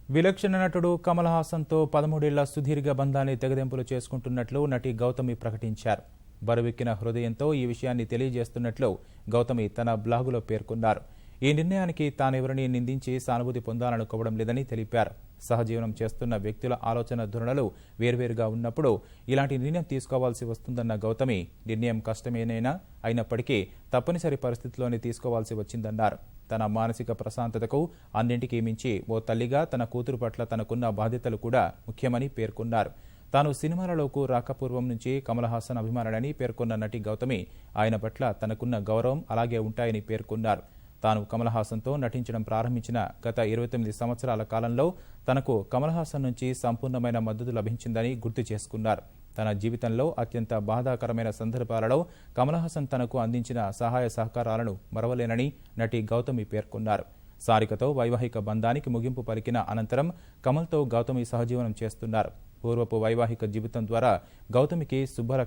విలక్షణ నటుడు కమల్ హాసన్తో 13 ఏళ్ల సుదీర్ఘ బంధాన్ని తెగదెంపులు చేసుకుంటున్నట్లు నటి గౌతమి ప్రకటించారు. బరువెక్కిన హృదయంతో ఈ విషయాన్ని తెలియజేస్తున్నట్లు గౌతమి తన బ్లాగులో పేర్కొన్నారు. ఈ నిర్ణయానికి తానెవరిని నిందించి సానుభూతి పొందాలనుకోవడం లేదని తెలిపారు. సహజీవనం చేస్తున్న వ్యక్తుల ఆలోచన ధోరణులు వేర్వేరుగా ఉన్నప్పుడు ఇలాంటి నిర్ణయం తీసుకోవాల్సి వస్తుందన్న గౌతమి, నిర్ణయం కష్టమేనైనా అయినప్పటికీ తప్పనిసరి పరిస్థితిలోనే తీసుకోవాల్సి వచ్చిందన్నారు. తన మానసిక ప్రశాంతతకు అన్నింటికీ మించి ఓ తల్లిగా తన కూతురు పట్ల తనకున్న బాధ్యతలు కూడా ముఖ్యమని పేర్కొన్నారు. తాను సినిమాలలోకి రాకపూర్వం నుంచి కమల్ హాసన్ అభిమానుడని పేర్కొన్న నటి గౌతమి, ఆయన పట్ల తనకున్న గౌరవం అలాగే ఉంటాయని పేర్కొన్నారు. తాను కమల్ హాసన్తో నటించడం ప్రారంభించిన గత 29 సంవత్సరాల కాలంలో తనకు కమల్ హాసన్ నుంచి సంపూర్ణమైన మద్దతు లభించిందని గుర్తు చేసుకున్నారు. తన జీవితంలో అత్యంత బాధాకరమైన సందర్భాలలో కమల్ హాసన్ తనకు అందించిన సహాయ సహకారాలను మరవలేనని నటి గౌతమి పేర్కొన్నారు. సారికతో వైవాహిక బంధానికి ముగింపు పలికిన అనంతరం కమల్తో గౌతమి సహజీవనం చేస్తున్నారు. పూర్వపు వైవాహిక జీవితం ద్వారా గౌతమికి శుభ